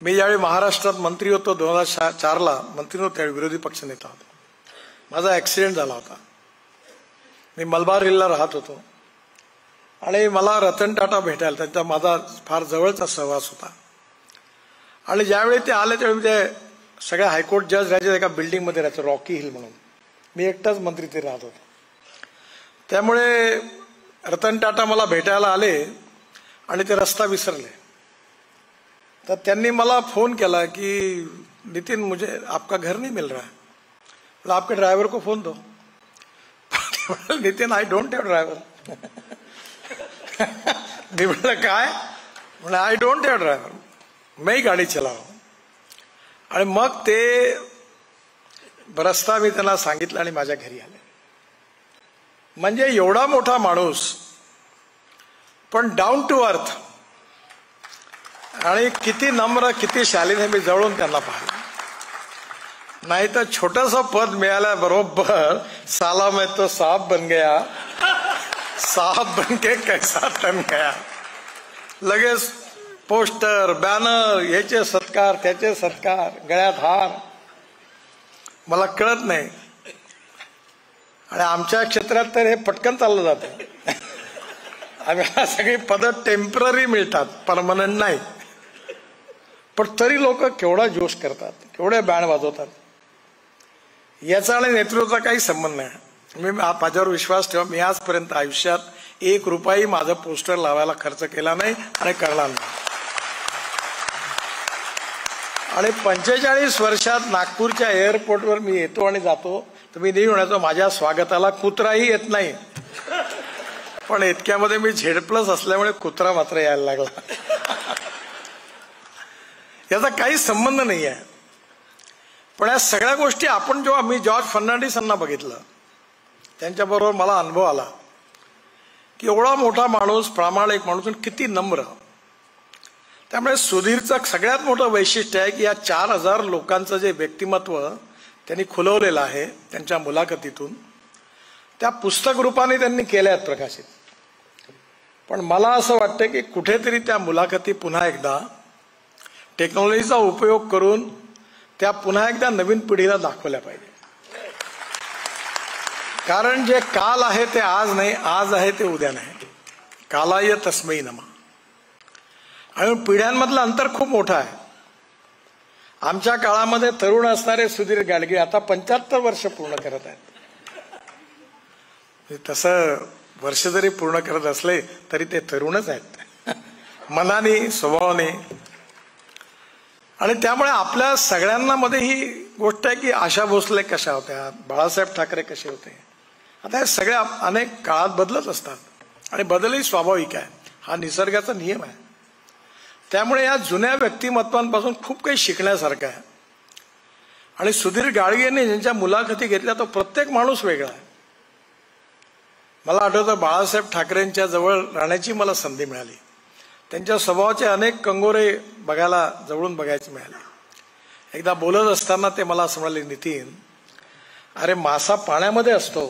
मी ज्यावेळी महाराष्ट्रात मंत्री होतो 2004ला मंत्री होतो त्यावेळी विरोधी पक्षनेता होतो. माझा ॲक्सिडेंट झाला होता. मी मलबार हिलला राहत होतो आणि मला रतन टाटा भेटायला त्यांचा माझा फार जवळचा सहवास होता. आणि ज्यावेळी ते आले त्यावेळी ते सगळ्या हायकोर्ट जज राहायचे एका बिल्डिंगमध्ये राहायचं रॉकी हिल म्हणून. मी एकटाच मंत्री ते राहत होतो. त्यामुळे रतन टाटा मला भेटायला आले आणि ते रस्ता विसरले. तर त्यांनी मला फोन केला की नितिन मुझे आपका घर नहीं मिल रहा है. मतलब आपके ड्राइवर को फोन दो. Nitin I don't have driver. मी म्हटलं काय. म्हणजे आई डोंट हैव ड्राइवर, मैं ही गाडी चलाव. आणि मग ते रस्ता मी त्यांना सांगितलं आणि माझ्या घरी आले. म्हणजे एवढा मोठा माणूस पण डाऊन टू अर्थ आणि किती नम्र किती शालीन हे मी जवळून त्यांना पाहिलं. नाही तर छोटंसं पद मिळाल्याबरोबर साला मैं तो साहब बन गया, साहब बन के कैसा तन गया. लगेच पोस्टर बॅनर याचे सत्कार त्याचे सत्कार, गळ्यात हार. मला कळत नाही. आणि आमच्या क्षेत्रात तर हे पटकन चाललं जातं. आम्हाला सगळी पद टेम्पररी मिळतात, परमनंट नाही. पण तरी लोक केवढा जोश करतात, केवढे बँड वाजवतात. याचा आणि नेतृत्वाचा काही संबंध नाही. मी माझ्यावर विश्वास ठेवा, मी आजपर्यंत आयुष्यात 1 रुपयाही माझं पोस्टर लावायला खर्च केला नाही आणि करणार नाही. आणि 45 वर्षात नागपूरच्या एअरपोर्टवर मी येतो आणि जातो तर मी नेहमी म्हणायचो माझ्या स्वागताला कुत्राही येत नाही. पण इतक्यामध्ये मी Z+ असल्यामुळे कुत्रा मात्र यायला लागला. याचा काही संबंध नाही आहे. पण या सगळ्या गोष्टी आपण जेव्हा मी जॉर्ज फर्नांडिसांना बघितलं त्यांच्याबरोबर मला अनुभव आला की एवढा मोठा माणूस, प्रामाणिक माणूस, किती नम्र. त्यामुळे सुधीरचं सगळ्यात मोठं वैशिष्ट्य आहे की या 4000 लोकांचं जे व्यक्तिमत्व त्यांनी खुलवलेलं आहे त्यांच्या मुलाखतीतून, त्या पुस्तक रूपाने त्यांनी केल्या आहेत प्रकाशित. पण मला असं वाटतं की कुठेतरी त्या मुलाखती पुन्हा एकदा टेक्नॉलॉजीचा उपयोग करून त्या पुन्हा एकदा नवीन पिढीला दाखवल्या पाहिजे. कारण जे काल आहे ते आज नाही, आज आहे ते उद्या नाही. कालाय तस्मै नमः. आणि पिढ्यांमधलं अंतर खूप मोठं आहे. आमच्या काळामध्ये तरुण असणारे सुधीर गाडगे आता 75 वर्ष पूर्ण करत आहेत. तसं वर्ष जरी पूर्ण करत असले तरी ते तरुणच आहेत मनाने, स्वभावाने. आणि त्यामुळे आपल्या सगळ्यांना मध्ये ही गोष्ट आहे की आशा भोसले कशा होत्या, बाळासाहेब ठाकरे कसे होते. आता हे सगळ्या अनेक काळात बदलत असतात आणि बदलही स्वाभाविक आहे. हा निसर्गाचा नियम आहे. त्यामुळे या जुन्या व्यक्तिमत्वांपासून खूप काही शिकण्यासारखं आहे. आणि सुधीर गाडगे यांनी ज्यांच्या मुलाखती घेतल्या तो प्रत्येक माणूस वेगळा आहे. मला आठवतं बाळासाहेब ठाकरेंच्या जवळ राहण्याची मला संधी मिळाली. त्यांच्या स्वभावाचे अनेक कंगोरे बघायला, जवळून बघायचे मिळाले. एकदा बोलत असताना ते मला असं म्हणाले, नितीन अरे मासा पाण्यामध्ये असतो,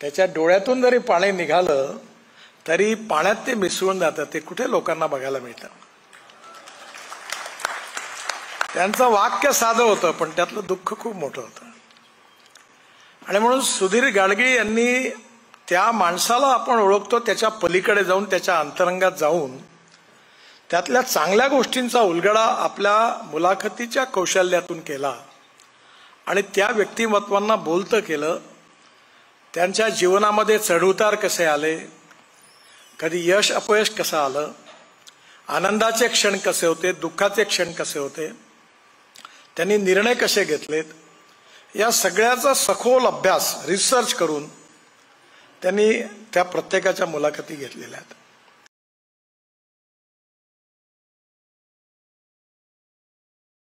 त्याच्या डोळ्यातून जरी पाणी निघालं तरी पाण्यात ते मिसळून जातं, ते कुठे लोकांना बघायला मिळतं. त्यांचं वाक्य साधं होतं पण त्यातलं दुःख खूप मोठं होतं. आणि म्हणून सुधीर गाडगे यांनी त्या माणसाला आपण ओळखतो त्याच्या पलीकडे जाऊन, त्याच्या अंतरंगात जाऊन त्यातल्या चांगल्या गोष्टींचा उलगडा आपल्या मुलाखतीच्या कौशल्यातून केला आणि त्या व्यक्तिमत्वांना बोलतं केलं. त्यांच्या जीवनामध्ये चढउतार कसे आले, कधी यश अपयश कसं आलं, आनंदाचे क्षण कसे होते, दुःखाचे क्षण कसे होते, त्यांनी निर्णय कसे घेतलेत, या सगळ्याचा सखोल अभ्यास, रिसर्च करून त्यांनी त्या प्रत्येकाच्या मुलाखती घेतलेल्या आहेत.